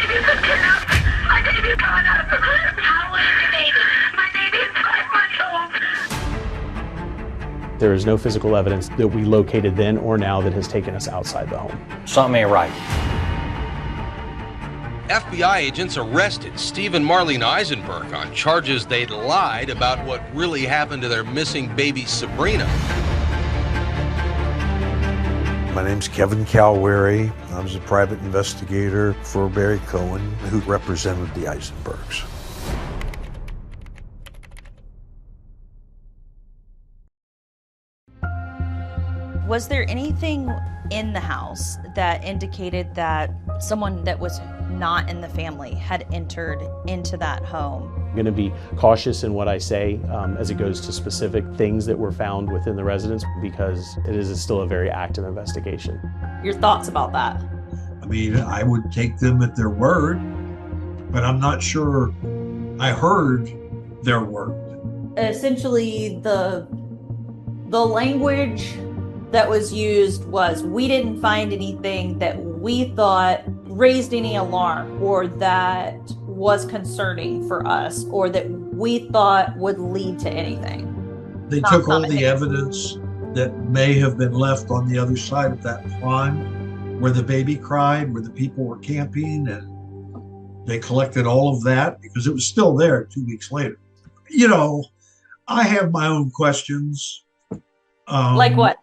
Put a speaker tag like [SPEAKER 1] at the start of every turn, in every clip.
[SPEAKER 1] baby's been kidnapped. My baby's gone out of the crib. How old is your baby? My baby is 5 months old.
[SPEAKER 2] There is no physical evidence that we located then or now that has taken us outside the home.
[SPEAKER 3] Something ain't right.
[SPEAKER 4] FBI agents arrested Steve and Marlene Aisenberg on charges they'd lied about what really happened to their missing baby Sabrina.
[SPEAKER 5] My name's Kevin Calwary. I was a private investigator for Barry Cohen, who represented the Aisenbergs.
[SPEAKER 6] Was there anything in the house that indicated that someone that was not in the family had entered into that home?
[SPEAKER 2] I'm going to be cautious in what I say as it goes to specific things that were found within the residence because it is still a very active investigation.
[SPEAKER 6] Your thoughts about that?
[SPEAKER 7] I mean, I would take them at their word, but I'm not sure I heard their word.
[SPEAKER 6] Essentially, the language that was used was, we didn't find anything that we thought raised any alarm or that was concerning for us or that we thought would lead to anything.
[SPEAKER 7] They took all the evidence that may have been left on the other side of that pond where the baby cried, where the people were camping, and they collected all of that because it was still there 2 weeks later. You know, I have my own questions.
[SPEAKER 6] Like what?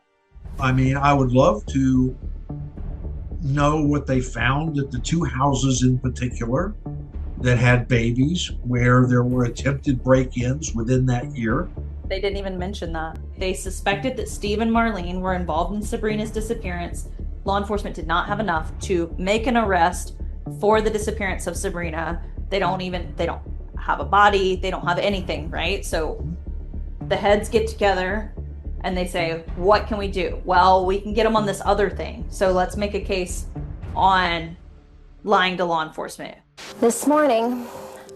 [SPEAKER 7] I mean, I would love to know what they found at the two houses in particular that had babies where there were attempted break-ins within that year.
[SPEAKER 6] They didn't even mention that. They suspected that Steve and Marlene were involved in Sabrina's disappearance. Law enforcement did not have enough to make an arrest for the disappearance of Sabrina. They don't have a body. They don't have anything, right? So the heads get together and they say, what can we do? Well, we can get them on this other thing. So let's make a case on lying to law enforcement.
[SPEAKER 8] This morning,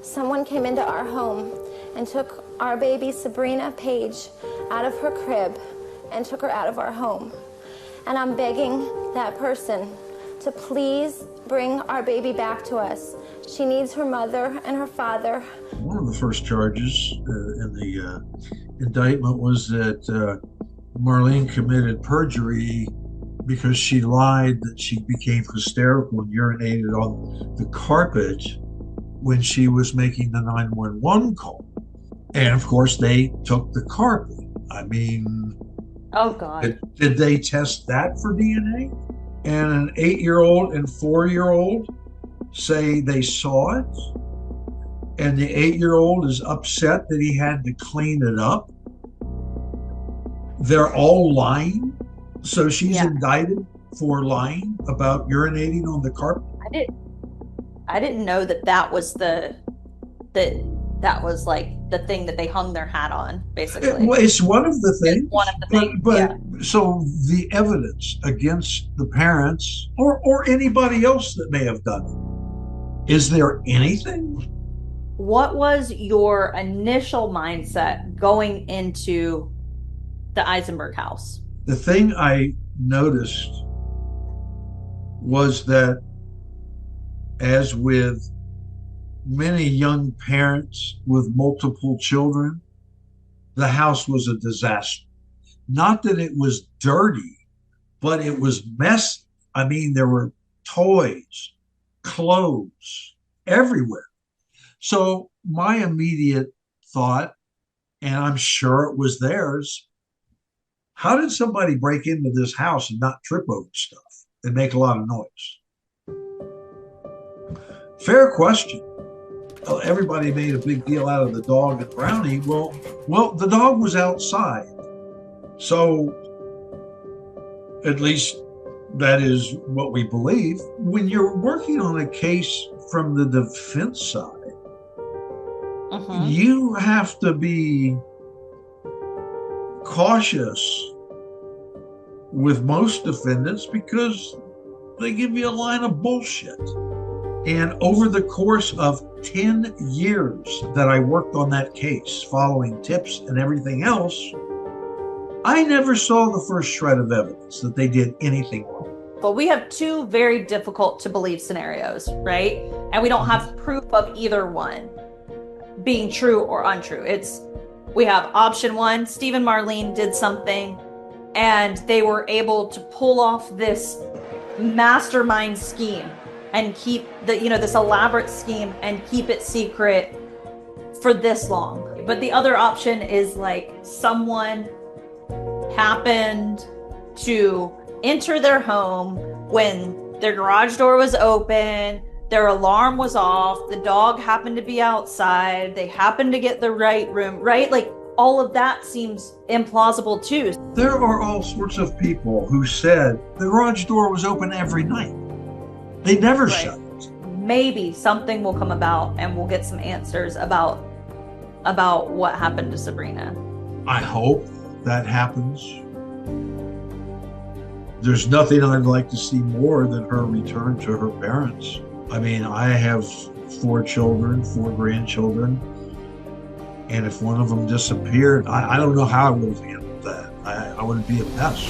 [SPEAKER 8] someone came into our home and took our baby Sabrina Page out of her crib and took her out of our home. And I'm begging that person to please bring our baby back to us. She needs her mother and her father.
[SPEAKER 7] One of the first charges in the indictment was that Marlene committed perjury because she lied that she became hysterical and urinated on the carpet when she was making the 911 call. And of course, they took the carpet. I mean,
[SPEAKER 6] oh God.
[SPEAKER 7] Did they test that for DNA? And an 8-year-old and 4-year-old say they saw it, and the 8-year-old is upset that he had to clean it up. They're all lying, so she's indicted for lying about urinating on the carpet.
[SPEAKER 6] I didn't know that was that was like the thing that they hung their hat on, basically.
[SPEAKER 7] It's one of the things.
[SPEAKER 6] It's one of the things.
[SPEAKER 7] But so the evidence against the parents or anybody else that may have done it, is there anything?
[SPEAKER 6] What was your initial mindset going into the Aisenberg house?
[SPEAKER 7] The thing I noticed was that, as with many young parents with multiple children, the house was a disaster. Not that it was dirty, but it was messy. I mean, there were toys, clothes everywhere. So my immediate thought, and I'm sure it was theirs, how did somebody break into this house and not trip over stuff and make a lot of noise? Fair question. Everybody made a big deal out of the dog and Brownie. Well, the dog was outside. So at least that is what we believe. When you're working on a case from the defense side, you have to be cautious with most defendants because they give you a line of bullshit. And over the course of 10 years that I worked on that case, following tips and everything else, I never saw the first shred of evidence that they did anything wrong.
[SPEAKER 6] But we have two very difficult to believe scenarios, right? And we don't have proof of either one being true or untrue. We have option one, Steve and Marlene did something and they were able to pull off this mastermind scheme and keep this elaborate scheme and keep it secret for this long. But the other option is like someone happened to enter their home when their garage door was open, their alarm was off, the dog happened to be outside, they happened to get the right room, right? Like all of that seems implausible too.
[SPEAKER 7] There are all sorts of people who said the garage door was open every night. They never shut it.
[SPEAKER 6] Maybe something will come about and we'll get some answers about what happened to Sabrina.
[SPEAKER 7] I hope that happens. There's nothing I'd like to see more than her return to her parents. I mean, I have 4 children, 4 grandchildren, and if one of them disappeared, I don't know how I would have handled that. I would be a mess.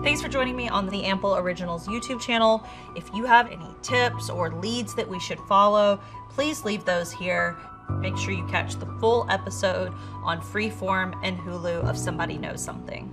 [SPEAKER 6] Thanks for joining me on the Ample Originals YouTube channel. If you have any tips or leads that we should follow, please leave those here. Make sure you catch the full episode on Freeform and Hulu of Somebody Knows Something.